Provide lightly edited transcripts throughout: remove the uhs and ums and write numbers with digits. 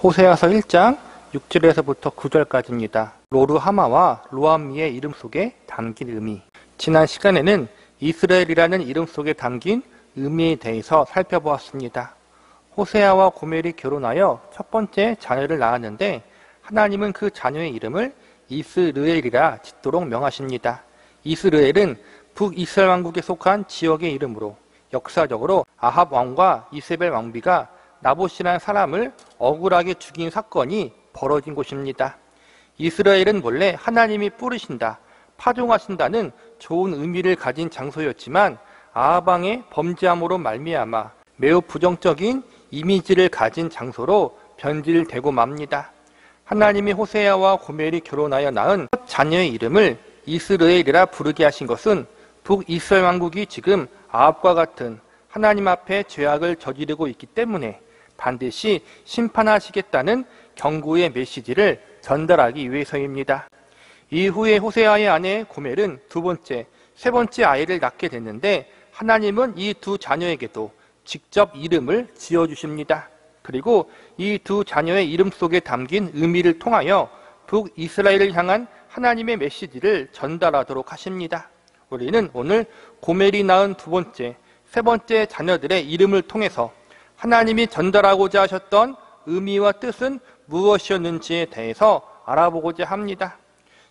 호세아서 1장 6절에서부터 9절까지입니다. 로르하마와 로암미의 이름 속에 담긴 의미. 지난 시간에는 이스라엘이라는 이름 속에 담긴 의미에 대해서 살펴보았습니다. 호세아와 고멜이 결혼하여 첫 번째 자녀를 낳았는데 하나님은 그 자녀의 이름을 이스르엘이라 짓도록 명하십니다. 이스르엘은 북이스라엘 왕국에 속한 지역의 이름으로 역사적으로 아합 왕과 이세벨 왕비가 나봇이라는 사람을 억울하게 죽인 사건이 벌어진 곳입니다. 이스라엘은 원래 하나님이 뿌리신다, 파종하신다는 좋은 의미를 가진 장소였지만 아합 왕의 범죄함으로 말미암아 매우 부정적인 이미지를 가진 장소로 변질되고 맙니다. 하나님이 호세아와 고멜이 결혼하여 낳은 첫 자녀의 이름을 이스라엘이라 부르게 하신 것은 북이스라엘 왕국이 지금 아합과 같은 하나님 앞에 죄악을 저지르고 있기 때문에 반드시 심판하시겠다는 경고의 메시지를 전달하기 위해서입니다. 이후에 호세아의 아내 고멜은 두 번째, 세 번째 아이를 낳게 됐는데 하나님은 이 두 자녀에게도 직접 이름을 지어주십니다. 그리고 이 두 자녀의 이름 속에 담긴 의미를 통하여 북이스라엘을 향한 하나님의 메시지를 전달하도록 하십니다. 우리는 오늘 고멜이 낳은 두 번째, 세 번째 자녀들의 이름을 통해서 하나님이 전달하고자 하셨던 의미와 뜻은 무엇이었는지에 대해서 알아보고자 합니다.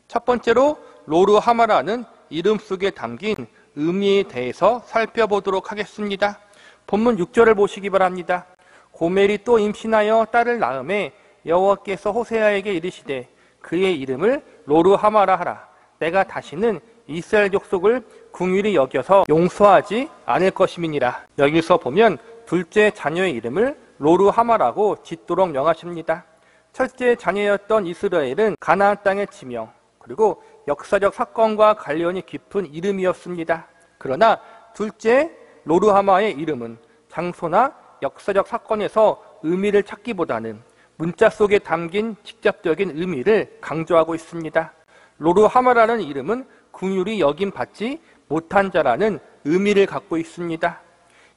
첫 번째로 로르하마라는 이름 속에 담긴 의미에 대해서 살펴보도록 하겠습니다. 본문 6절을 보시기 바랍니다. 고멜이 또 임신하여 딸을 낳음에 여호와께서 호세아에게 이르시되 그의 이름을 로르하마라 하라. 내가 다시는 이스라엘 족속을 긍휼히 여겨서 용서하지 않을 것임이니라. 여기서 보면 둘째 자녀의 이름을 로르하마라고 짓도록 명하십니다. 첫째 자녀였던 이스라엘은 가나안 땅의 지명, 그리고 역사적 사건과 관련이 깊은 이름이었습니다. 그러나 둘째 로르하마의 이름은 장소나 역사적 사건에서 의미를 찾기보다는 문자 속에 담긴 직접적인 의미를 강조하고 있습니다. 로르하마라는 이름은 긍휼히 여김 받지 못한 자라는 의미를 갖고 있습니다.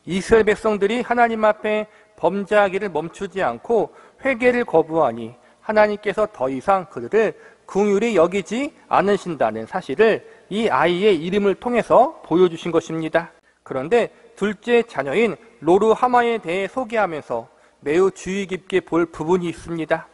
이스라엘 백성들이 하나님 앞에 범죄하기를 멈추지 않고 회개를 거부하니 하나님께서 더 이상 그들을 긍휼히 여기지 않으신다는 사실을 이 아이의 이름을 통해서 보여주신 것입니다. 그런데 둘째 자녀인 로르하마에 대해 소개하면서 매우 주의 깊게 볼 부분이 있습니다.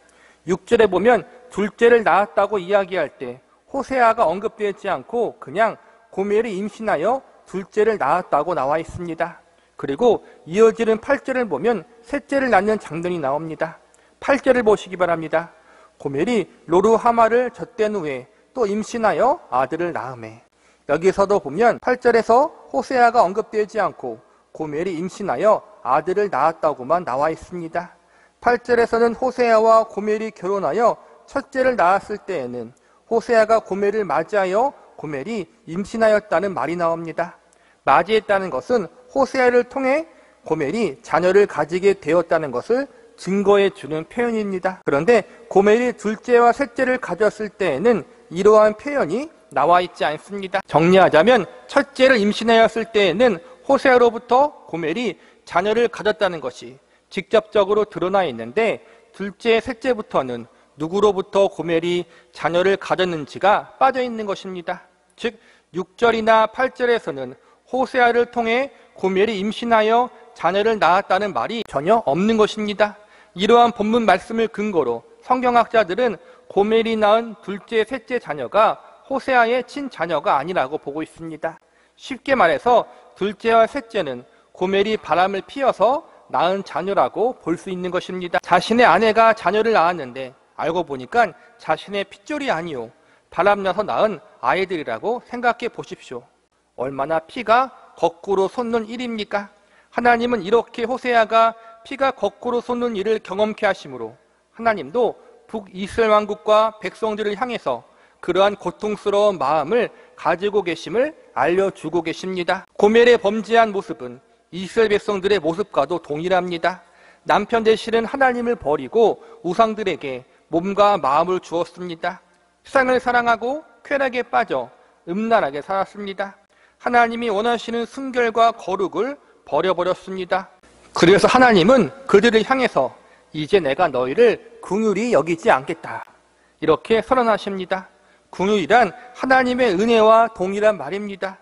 6절에 보면 둘째를 낳았다고 이야기할 때 호세아가 언급되지 않고 그냥 고멜이 임신하여 둘째를 낳았다고 나와 있습니다. 그리고 이어지는 8절을 보면 셋째를 낳는 장면이 나옵니다. 8절을 보시기 바랍니다. 고멜이 로르하마를 젖댄 후에 또 임신하여 아들을 낳음에. 여기서도 보면 8절에서 호세아가 언급되지 않고 고멜이 임신하여 아들을 낳았다고만 나와 있습니다. 8절에서는 호세아와 고멜이 결혼하여 첫째를 낳았을 때에는 호세아가 고멜을 맞이하여 고멜이 임신하였다는 말이 나옵니다. 맞이했다는 것은 호세아를 통해 고멜이 자녀를 가지게 되었다는 것을 증거해 주는 표현입니다. 그런데 고멜이 둘째와 셋째를 가졌을 때에는 이러한 표현이 나와 있지 않습니다. 정리하자면 첫째를 임신하였을 때에는 호세아로부터 고멜이 자녀를 가졌다는 것이 직접적으로 드러나 있는데 둘째, 셋째부터는 누구로부터 고멜이 자녀를 가졌는지가 빠져 있는 것입니다. 즉 6절이나 8절에서는 호세아를 통해 고멜이 임신하여 자녀를 낳았다는 말이 전혀 없는 것입니다. 이러한 본문 말씀을 근거로 성경학자들은 고멜이 낳은 둘째, 셋째 자녀가 호세아의 친자녀가 아니라고 보고 있습니다. 쉽게 말해서 둘째와 셋째는 고멜이 바람을 피워서 낳은 자녀라고 볼 수 있는 것입니다. 자신의 아내가 자녀를 낳았는데 알고 보니까 자신의 핏줄이 아니요 바람나서 낳은 아이들이라고 생각해 보십시오. 얼마나 피가 거꾸로 솟는 일입니까? 하나님은 이렇게 호세아가 피가 거꾸로 솟는 일을 경험케 하심으로 하나님도 북이스라엘 왕국과 백성들을 향해서 그러한 고통스러운 마음을 가지고 계심을 알려주고 계십니다. 고멜의 범죄한 모습은 이스라엘 백성들의 모습과도 동일합니다. 남편 되시는 하나님을 버리고 우상들에게 몸과 마음을 주었습니다. 세상을 사랑하고 쾌락에 빠져 음란하게 살았습니다. 하나님이 원하시는 순결과 거룩을 버려버렸습니다. 그래서 하나님은 그들을 향해서 이제 내가 너희를 긍휼히 여기지 않겠다. 이렇게 선언하십니다. 긍휼이란 하나님의 은혜와 동일한 말입니다.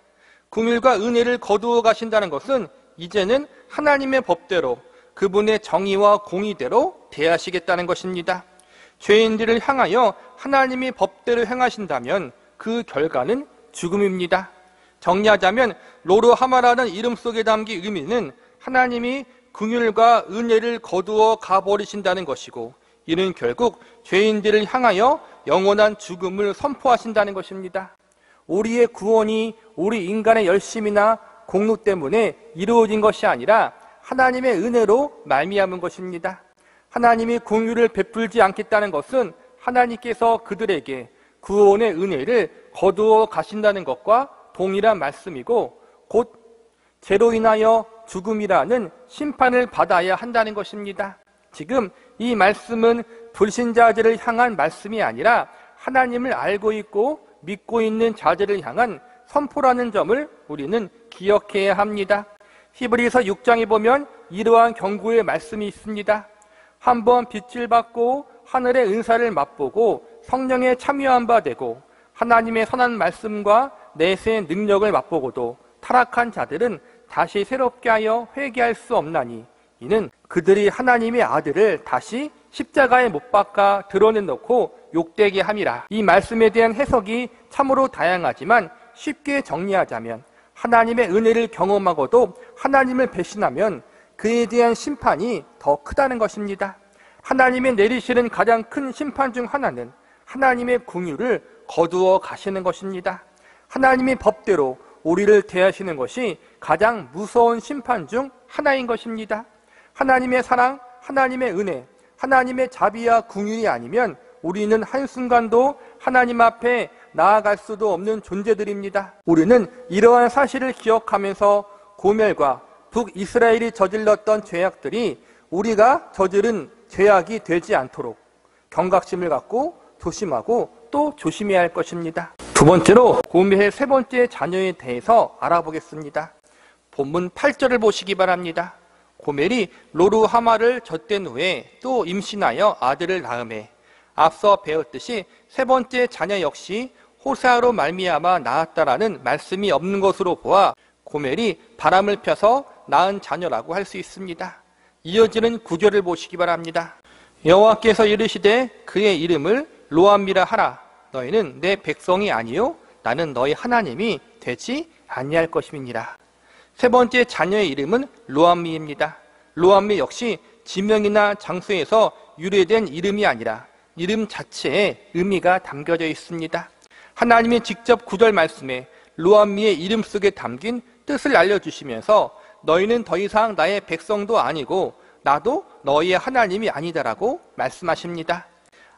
긍휼과 은혜를 거두어 가신다는 것은 이제는 하나님의 법대로 그분의 정의와 공의대로 대하시겠다는 것입니다. 죄인들을 향하여 하나님이 법대로 행하신다면 그 결과는 죽음입니다. 정리하자면 로르하마라는 이름 속에 담긴 의미는 하나님이 긍휼과 은혜를 거두어 가버리신다는 것이고, 이는 결국 죄인들을 향하여 영원한 죽음을 선포하신다는 것입니다. 우리의 구원이 우리 인간의 열심이나 공로 때문에 이루어진 것이 아니라 하나님의 은혜로 말미암은 것입니다. 하나님이 긍휼을 베풀지 않겠다는 것은 하나님께서 그들에게 구원의 은혜를 거두어 가신다는 것과 동일한 말씀이고, 곧 죄로 인하여 죽음이라는 심판을 받아야 한다는 것입니다. 지금 이 말씀은 불신자들을 향한 말씀이 아니라 하나님을 알고 있고 믿고 있는 자들을 향한 선포라는 점을 우리는 기억해야 합니다. 히브리서 6장에 보면 이러한 경고의 말씀이 있습니다. 한번 빛을 받고 하늘의 은사를 맛보고 성령에 참여한 바 되고 하나님의 선한 말씀과 내세의 능력을 맛보고도 타락한 자들은 다시 새롭게 하여 회개할 수 없나니, 이는 그들이 하나님의 아들을 다시 십자가에 못 박아 드러내놓고 욕되게 함이라. 이 말씀에 대한 해석이 참으로 다양하지만 쉽게 정리하자면, 하나님의 은혜를 경험하고도 하나님을 배신하면 그에 대한 심판이 더 크다는 것입니다. 하나님의 내리시는 가장 큰 심판 중 하나는 하나님의 긍휼을 거두어 가시는 것입니다. 하나님의 법대로 우리를 대하시는 것이 가장 무서운 심판 중 하나인 것입니다. 하나님의 사랑, 하나님의 은혜, 하나님의 자비와 긍휼이 아니면 우리는 한순간도 하나님 앞에 나아갈 수도 없는 존재들입니다. 우리는 이러한 사실을 기억하면서 고멜과 북이스라엘이 저질렀던 죄악들이 우리가 저지른 죄악이 되지 않도록 경각심을 갖고 조심하고 또 조심해야 할 것입니다. 두 번째로 고멜의 세 번째 자녀에 대해서 알아보겠습니다. 본문 8절을 보시기 바랍니다. 고멜이 로르하마를 젖된 후에 또 임신하여 아들을 낳음에 앞서 배웠듯이 세 번째 자녀 역시 호세아로 말미암아 낳았다라는 말씀이 없는 것으로 보아 고멜이 바람을 펴서 낳은 자녀라고 할 수 있습니다. 이어지는 9절을 보시기 바랍니다. 여호와께서 이르시되 그의 이름을 로암미라 하라. 너희는 내 백성이 아니요 나는 너희 하나님이 되지 아니할 것임이니라. 세 번째 자녀의 이름은 로암미입니다. 로암미 역시 지명이나 장소에서 유래된 이름이 아니라 이름 자체에 의미가 담겨져 있습니다. 하나님이 직접 9절 말씀에 로암미의 이름 속에 담긴 뜻을 알려주시면서 너희는 더 이상 나의 백성도 아니고 나도 너희의 하나님이 아니다라고 말씀하십니다.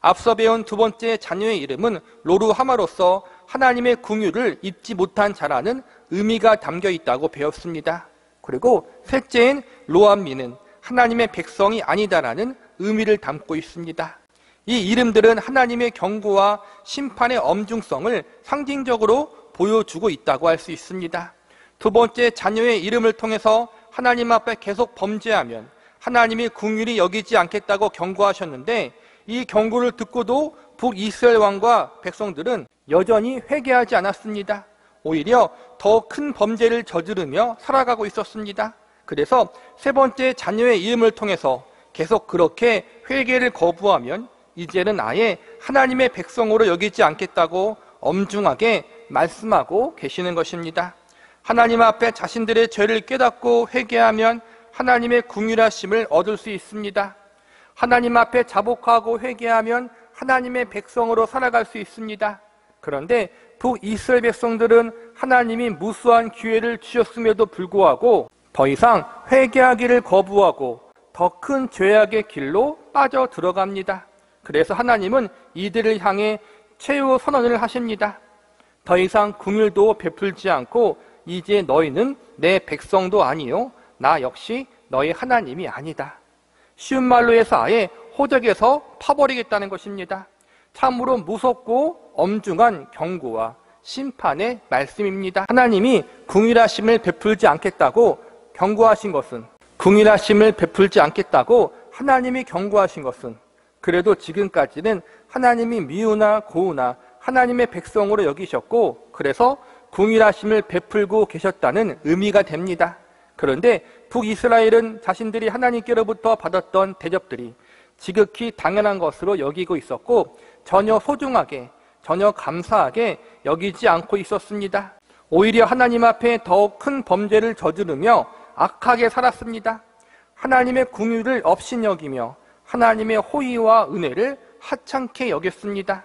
앞서 배운 두 번째 자녀의 이름은 로르하마로서 하나님의 긍휼을 잊지 못한 자라는 의미가 담겨 있다고 배웠습니다. 그리고 셋째인 로암미는 하나님의 백성이 아니다라는 의미를 담고 있습니다. 이 이름들은 하나님의 경고와 심판의 엄중성을 상징적으로 보여주고 있다고 할 수 있습니다. 두 번째 자녀의 이름을 통해서 하나님 앞에 계속 범죄하면 하나님이 긍휼히 여기지 않겠다고 경고하셨는데, 이 경고를 듣고도 북이스라엘 왕과 백성들은 여전히 회개하지 않았습니다. 오히려 더 큰 범죄를 저지르며 살아가고 있었습니다. 그래서 세 번째 자녀의 이름을 통해서 계속 그렇게 회개를 거부하면 이제는 아예 하나님의 백성으로 여기지 않겠다고 엄중하게 말씀하고 계시는 것입니다. 하나님 앞에 자신들의 죄를 깨닫고 회개하면 하나님의 긍휼하심을 얻을 수 있습니다. 하나님 앞에 자복하고 회개하면 하나님의 백성으로 살아갈 수 있습니다. 그런데 북이스라엘 백성들은 하나님이 무수한 기회를 주셨음에도 불구하고 더 이상 회개하기를 거부하고 더 큰 죄악의 길로 빠져 들어갑니다. 그래서 하나님은 이들을 향해 최후 선언을 하십니다. 더 이상 긍휼도 베풀지 않고 이제 너희는 내 백성도 아니요 나 역시 너희 하나님이 아니다. 쉬운 말로 해서 아예 호적에서 파버리겠다는 것입니다. 참으로 무섭고 엄중한 경고와 심판의 말씀입니다. 하나님이 긍휼하심을 베풀지 않겠다고 경고하신 것은 긍휼하심을 베풀지 않겠다고 하나님이 경고하신 것은 그래도 지금까지는 하나님이 미우나 고우나 하나님의 백성으로 여기셨고 그래서 궁휼하심을 베풀고 계셨다는 의미가 됩니다. 그런데 북이스라엘은 자신들이 하나님께로부터 받았던 대접들이 지극히 당연한 것으로 여기고 있었고 전혀 소중하게, 전혀 감사하게 여기지 않고 있었습니다. 오히려 하나님 앞에 더욱 큰 범죄를 저지르며 악하게 살았습니다. 하나님의 궁휼을 업신여기며 하나님의 호의와 은혜를 하찮게 여겼습니다.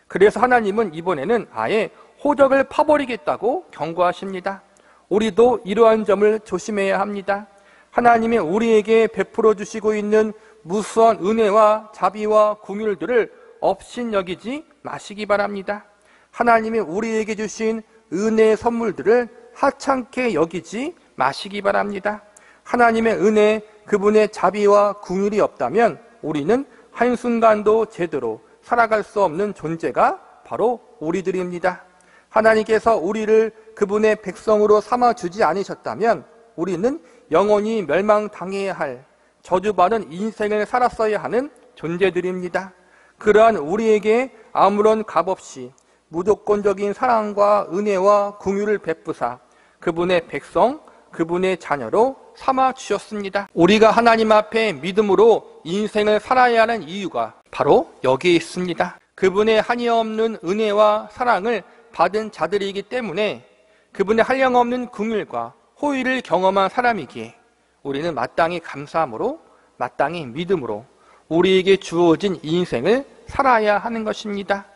그래서 하나님은 이번에는 아예 호적을 파버리겠다고 경고하십니다. 우리도 이러한 점을 조심해야 합니다. 하나님이 우리에게 베풀어 주시고 있는 무수한 은혜와 자비와 긍휼들을 업신여기지 마시기 바랍니다. 하나님이 우리에게 주신 은혜의 선물들을 하찮게 여기지 마시기 바랍니다. 하나님의 은혜, 그분의 자비와 긍휼이 없다면 우리는 한순간도 제대로 살아갈 수 없는 존재가 바로 우리들입니다. 하나님께서 우리를 그분의 백성으로 삼아주지 않으셨다면 우리는 영원히 멸망당해야 할 저주받은 인생을 살았어야 하는 존재들입니다. 그러한 우리에게 아무런 값없이 무조건적인 사랑과 은혜와 긍휼을 베푸사 그분의 백성, 그분의 자녀로 삼아주셨습니다. 우리가 하나님 앞에 믿음으로 인생을 살아야 하는 이유가 바로 여기에 있습니다. 그분의 한이없는 은혜와 사랑을 받은 자들이기 때문에 그분의 한량없는 긍휼과 호의를 경험한 사람이기에 우리는 마땅히 감사함으로, 마땅히 믿음으로 우리에게 주어진 인생을 살아야 하는 것입니다.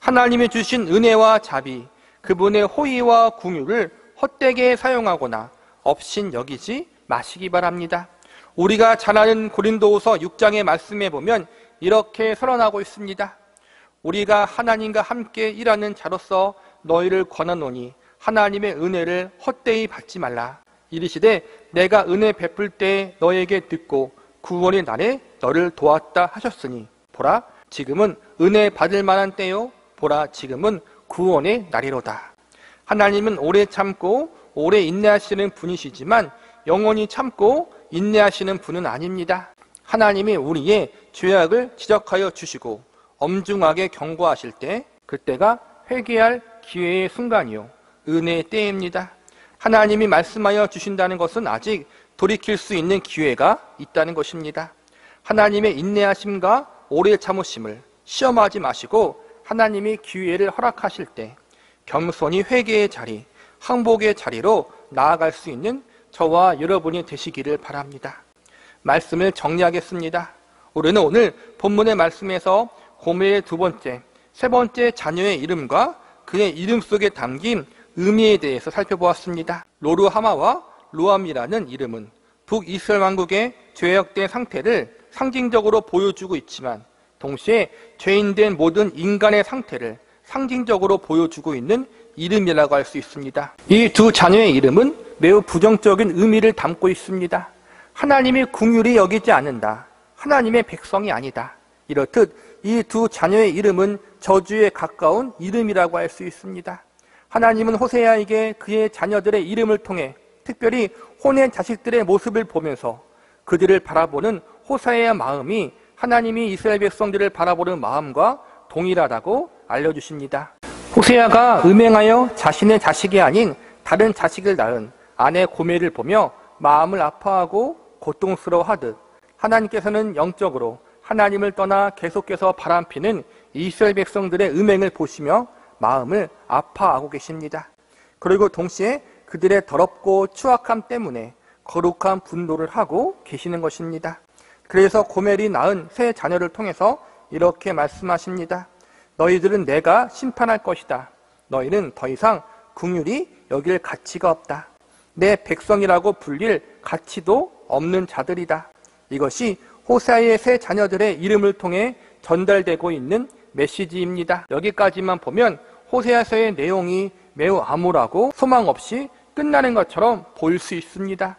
하나님이 주신 은혜와 자비, 그분의 호의와 긍휼을 헛되게 사용하거나 업신 여기지 마시기 바랍니다. 우리가 잘 아는 고린도후서 6장의 말씀에 보면 이렇게 선언하고 있습니다. 우리가 하나님과 함께 일하는 자로서 너희를 권하노니 하나님의 은혜를 헛되이 받지 말라. 이르시되 내가 은혜 베풀 때 너에게 듣고 구원의 날에 너를 도왔다 하셨으니 보라 지금은 은혜 받을 만한 때요 보라 지금은 구원의 날이로다. 하나님은 오래 참고 오래 인내하시는 분이시지만 영원히 참고 인내하시는 분은 아닙니다. 하나님이 우리의 죄악을 지적하여 주시고 엄중하게 경고하실 때 그때가 회개할 기회의 순간이요 은혜의 때입니다. 하나님이 말씀하여 주신다는 것은 아직 돌이킬 수 있는 기회가 있다는 것입니다. 하나님의 인내하심과 오래 참으심을 시험하지 마시고 하나님이 기회를 허락하실 때 겸손히 회개의 자리, 항복의 자리로 나아갈 수 있는 저와 여러분이 되시기를 바랍니다. 말씀을 정리하겠습니다. 우리는 오늘 본문의 말씀에서 고멜의 두 번째, 세 번째 자녀의 이름과 그의 이름 속에 담긴 의미에 대해서 살펴보았습니다. 로르하마와 루암이라는 이름은 북이스라엘 왕국의 죄악된 상태를 상징적으로 보여주고 있지만 동시에 죄인된 모든 인간의 상태를 상징적으로 보여주고 있는 이름이라고 할 수 있습니다. 이 두 자녀의 이름은 매우 부정적인 의미를 담고 있습니다. 하나님이 긍휼히 여기지 않는다. 하나님의 백성이 아니다. 이렇듯 이 두 자녀의 이름은 저주에 가까운 이름이라고 할 수 있습니다. 하나님은 호세아에게 그의 자녀들의 이름을 통해 특별히 혼의 자식들의 모습을 보면서 그들을 바라보는 호세아의 마음이 하나님이 이스라엘 백성들을 바라보는 마음과 동일하다고 알려주십니다. 호세아가 음행하여 자신의 자식이 아닌 다른 자식을 낳은 아내 고멜을 보며 마음을 아파하고 고통스러워하듯 하나님께서는 영적으로 하나님을 떠나 계속해서 바람피는 이스라엘 백성들의 음행을 보시며 마음을 아파하고 계십니다. 그리고 동시에 그들의 더럽고 추악함 때문에 거룩한 분노를 하고 계시는 것입니다. 그래서 고멜이 낳은 세 자녀를 통해서 이렇게 말씀하십니다. 너희들은 내가 심판할 것이다. 너희는 더 이상 긍휼히 여길 가치가 없다. 내 백성이라고 불릴 가치도 없는 자들이다. 이것이 호세아의 세 자녀들의 이름을 통해 전달되고 있는 메시지입니다. 여기까지만 보면 호세아서의 내용이 매우 암울하고 소망 없이 끝나는 것처럼 보일 수 있습니다.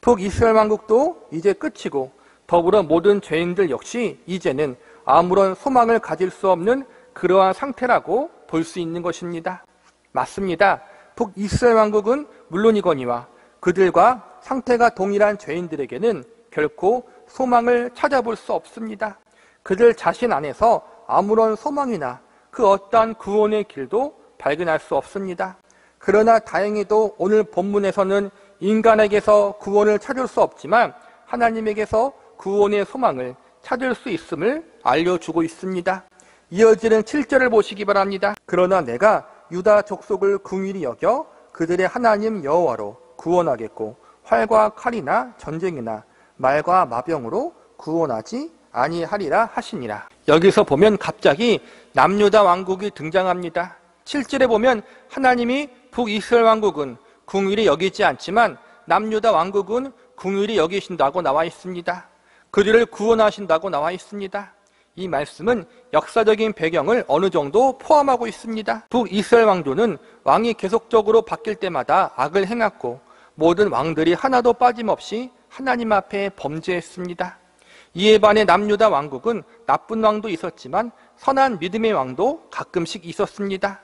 북이스라엘 왕국도 이제 끝이고 더불어 모든 죄인들 역시 이제는 아무런 소망을 가질 수 없는 그러한 상태라고 볼 수 있는 것입니다. 맞습니다. 북이스라엘 왕국은 물론이거니와 그들과 상태가 동일한 죄인들에게는 결코 소망을 찾아볼 수 없습니다. 그들 자신 안에서 아무런 소망이나 그 어떠한 구원의 길도 발견할 수 없습니다. 그러나 다행히도 오늘 본문에서는 인간에게서 구원을 찾을 수 없지만 하나님에게서 구원의 소망을 찾을 수 있음을 알려주고 있습니다. 이어지는 7절을 보시기 바랍니다. 그러나 내가 유다 족속을 긍휼히 여겨 그들의 하나님 여호와로 구원하겠고 활과 칼이나 전쟁이나 말과 마병으로 구원하지 아니하리라 하시니라. 여기서 보면 갑자기 남유다 왕국이 등장합니다. 7절에 보면 하나님이 북이스라엘 왕국은 긍휼히 여기지 않지만 남유다 왕국은 긍휼히 여기신다고 나와 있습니다. 그들을 구원하신다고 나와 있습니다. 이 말씀은 역사적인 배경을 어느 정도 포함하고 있습니다. 북이스라엘 왕조는 왕이 계속적으로 바뀔 때마다 악을 행했고 모든 왕들이 하나도 빠짐없이 하나님 앞에 범죄했습니다. 이에 반해 남유다 왕국은 나쁜 왕도 있었지만 선한 믿음의 왕도 가끔씩 있었습니다.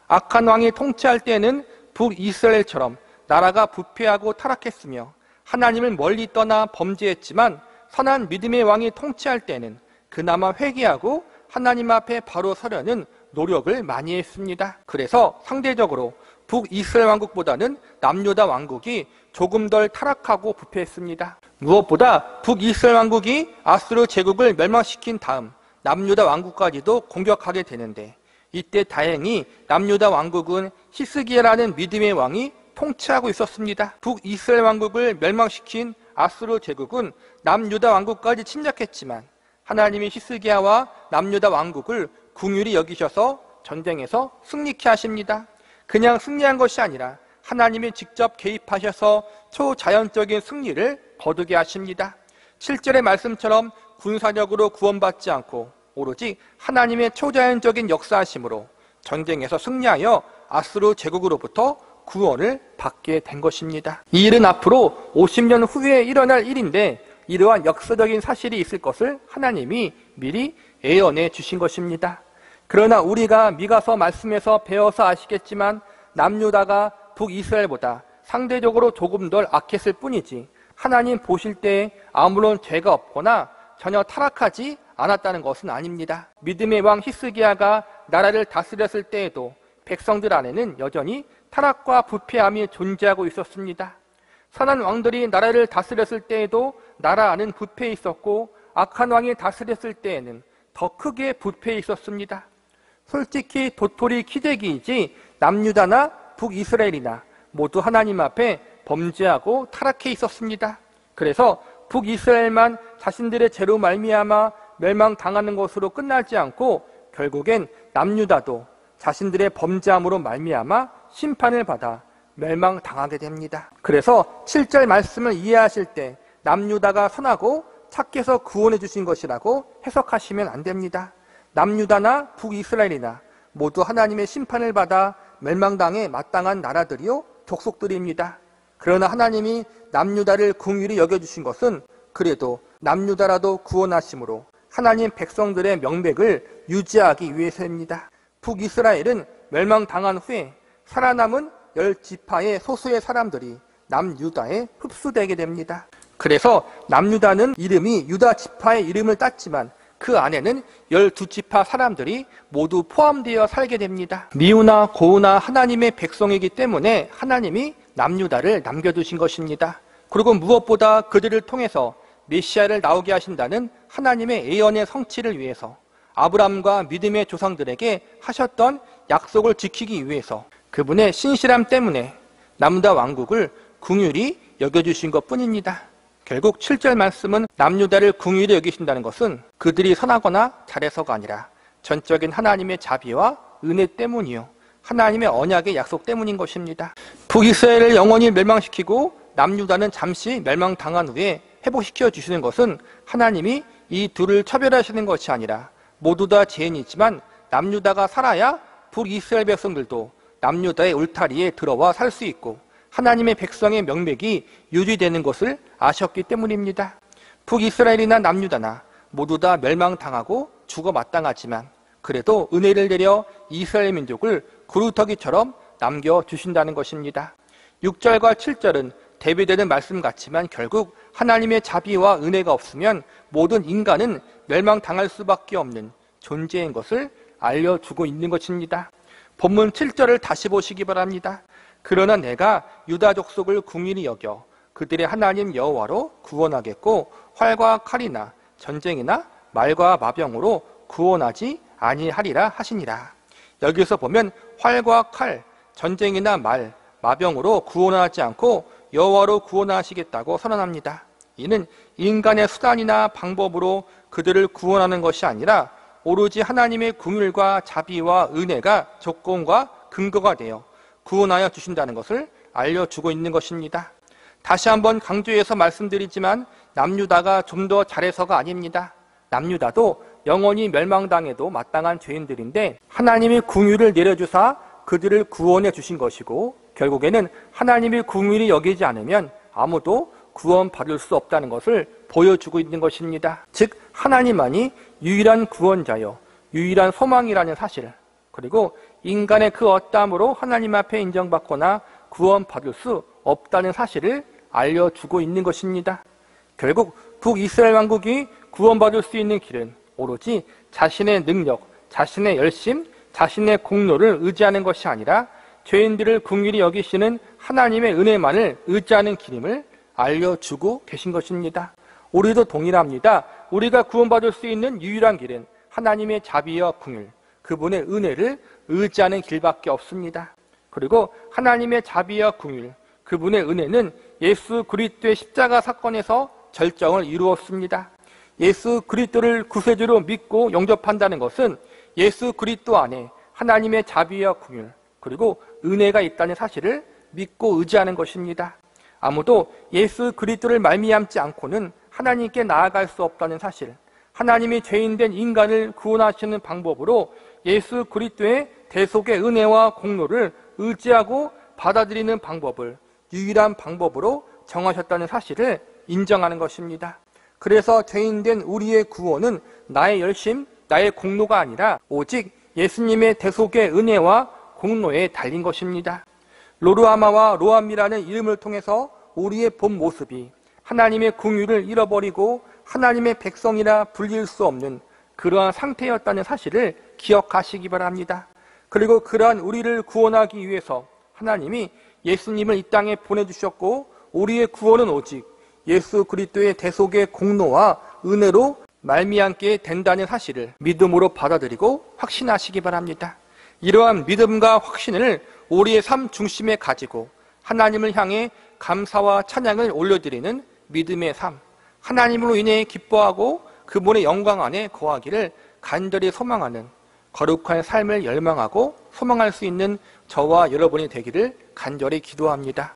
악한 왕이 통치할 때에는 북이스라엘처럼 나라가 부패하고 타락했으며 하나님을 멀리 떠나 범죄했지만 선한 믿음의 왕이 통치할 때는 그나마 회개하고 하나님 앞에 바로 서려는 노력을 많이 했습니다. 그래서 상대적으로 북이스라엘 왕국보다는 남유다 왕국이 조금 덜 타락하고 부패했습니다. 무엇보다 북이스라엘 왕국이 아수르 제국을 멸망시킨 다음 남유다 왕국까지도 공격하게 되는데 이때 다행히 남유다 왕국은 히스기야라는 믿음의 왕이 통치하고 있었습니다. 북이스라엘 왕국을 멸망시킨 아수르 제국은 남유다 왕국까지 침략했지만 하나님이 히스기야와 남유다 왕국을 긍휼히 여기셔서 전쟁에서 승리케 하십니다. 그냥 승리한 것이 아니라 하나님이 직접 개입하셔서 초자연적인 승리를 거두게 하십니다. 7절의 말씀처럼 군사력으로 구원받지 않고 오로지 하나님의 초자연적인 역사하심으로 전쟁에서 승리하여 아수르 제국으로부터 구원을 받게 된 것입니다. 이 일은 앞으로 50년 후에 일어날 일인데 이러한 역사적인 사실이 있을 것을 하나님이 미리 예언해 주신 것입니다. 그러나 우리가 미가서 말씀에서 배워서 아시겠지만 남유다가 북이스라엘보다 상대적으로 조금 덜 악했을 뿐이지 하나님 보실 때 아무런 죄가 없거나 전혀 타락하지 않았다는 것은 아닙니다. 믿음의 왕 히스기야가 나라를 다스렸을 때에도 백성들 안에는 여전히 타락과 부패함이 존재하고 있었습니다. 선한 왕들이 나라를 다스렸을 때에도 나라 안은 부패해 있었고 악한 왕이 다스렸을 때에는 더 크게 부패해 있었습니다. 솔직히 도토리 키재기이지 남유다나 북이스라엘이나 모두 하나님 앞에 범죄하고 타락해 있었습니다. 그래서 북이스라엘만 자신들의 죄로 말미암아 멸망당하는 것으로 끝나지 않고 결국엔 남유다도 자신들의 범죄함으로 말미암아 심판을 받아 멸망당하게 됩니다. 그래서 7절 말씀을 이해하실 때 남유다가 선하고 착해서 구원해 주신 것이라고 해석하시면 안 됩니다. 남유다나 북이스라엘이나 모두 하나님의 심판을 받아 멸망당에 마땅한 나라들이요 족속들입니다. 그러나 하나님이 남유다를 긍휼히 여겨주신 것은 그래도 남유다라도 구원하심으로 하나님 백성들의 명백을 유지하기 위해서입니다. 북이스라엘은 멸망당한 후에 살아남은 10지파의 소수의 사람들이 남유다에 흡수되게 됩니다. 그래서 남유다는 이름이 유다 지파의 이름을 땄지만 그 안에는 12지파 사람들이 모두 포함되어 살게 됩니다. 미우나 고우나 하나님의 백성이기 때문에 하나님이 남유다를 남겨두신 것입니다. 그리고 무엇보다 그들을 통해서 메시아를 나오게 하신다는 하나님의 예언의 성취를 위해서 아브라함과 믿음의 조상들에게 하셨던 약속을 지키기 위해서 그분의 신실함 때문에 남유다 왕국을 긍휼히 여겨주신 것뿐입니다. 결국 7절 말씀은 남유다를 긍휼히 여기신다는 것은 그들이 선하거나 잘해서가 아니라 전적인 하나님의 자비와 은혜 때문이요 하나님의 언약의 약속 때문인 것입니다. 북이스라엘을 영원히 멸망시키고 남유다는 잠시 멸망당한 후에 회복시켜 주시는 것은 하나님이 이 둘을 차별하시는 것이 아니라 모두 다 죄인이지만 남유다가 살아야 북이스라엘 백성들도 남유다의 울타리에 들어와 살 수 있고 하나님의 백성의 명맥이 유지되는 것을 아셨기 때문입니다. 북이스라엘이나 남유다나 모두 다 멸망당하고 죽어 마땅하지만 그래도 은혜를 내려 이스라엘 민족을 그루터기처럼 남겨주신다는 것입니다. 6절과 7절은 대비되는 말씀 같지만 결국 하나님의 자비와 은혜가 없으면 모든 인간은 멸망당할 수밖에 없는 존재인 것을 알려주고 있는 것입니다. 본문 7절을 다시 보시기 바랍니다. 그러나 내가 유다 족속을 궁일이 여겨 그들의 하나님 여호와로 구원하겠고 활과 칼이나 전쟁이나 말과 마병으로 구원하지 아니하리라 하시니라. 여기서 보면 활과 칼, 전쟁이나 말, 마병으로 구원하지 않고 여호와로 구원하시겠다고 선언합니다. 이는 인간의 수단이나 방법으로 그들을 구원하는 것이 아니라 오로지 하나님의 긍휼과 자비와 은혜가 조건과 근거가 되어 구원하여 주신다는 것을 알려주고 있는 것입니다. 다시 한번 강조해서 말씀드리지만 남유다가 좀 더 잘해서가 아닙니다. 남유다도 영원히 멸망당해도 마땅한 죄인들인데 하나님이 긍휼을 내려주사 그들을 구원해 주신 것이고 결국에는 하나님이 긍휼히 여기지 않으면 아무도 구원받을 수 없다는 것을 보여주고 있는 것입니다. 즉 하나님만이 유일한 구원자요 유일한 소망이라는 사실, 그리고 인간의 그 어떠함으로 하나님 앞에 인정받거나 구원받을 수 없다는 사실을 알려주고 있는 것입니다. 결국 북이스라엘 왕국이 구원받을 수 있는 길은 오로지 자신의 능력, 자신의 열심, 자신의 공로를 의지하는 것이 아니라 죄인들을 긍휼히 여기시는 하나님의 은혜만을 의지하는 길임을 알려주고 계신 것입니다. 우리도 동일합니다. 우리가 구원받을 수 있는 유일한 길은 하나님의 자비와 긍휼, 그분의 은혜를 의지하는 길밖에 없습니다. 그리고 하나님의 자비와 긍휼, 그분의 은혜는 예수 그리스도의 십자가 사건에서 절정을 이루었습니다. 예수 그리스도를 구세주로 믿고 영접한다는 것은 예수 그리스도 안에 하나님의 자비와 긍휼 그리고 은혜가 있다는 사실을 믿고 의지하는 것입니다. 아무도 예수 그리스도를 말미암지 않고는 하나님께 나아갈 수 없다는 사실, 하나님이 죄인된 인간을 구원하시는 방법으로 예수 그리스도의 대속의 은혜와 공로를 의지하고 받아들이는 방법을 유일한 방법으로 정하셨다는 사실을 인정하는 것입니다. 그래서 죄인된 우리의 구원은 나의 열심, 나의 공로가 아니라 오직 예수님의 대속의 은혜와 공로에 달린 것입니다. 로르하마와 로암미라는 이름을 통해서 우리의 본 모습이 하나님의 긍휼을 잃어버리고 하나님의 백성이라 불릴 수 없는 그러한 상태였다는 사실을 기억하시기 바랍니다. 그리고 그러한 우리를 구원하기 위해서 하나님이 예수님을 이 땅에 보내주셨고 우리의 구원은 오직 예수 그리스도의 대속의 공로와 은혜로 말미암게 된다는 사실을 믿음으로 받아들이고 확신하시기 바랍니다. 이러한 믿음과 확신을 우리의 삶 중심에 가지고 하나님을 향해 감사와 찬양을 올려드리는 믿음의 삶, 하나님으로 인해 기뻐하고 그분의 영광 안에 거하기를 간절히 소망하는 거룩한 삶을 열망하고 소망할 수 있는 저와 여러분이 되기를 간절히 기도합니다.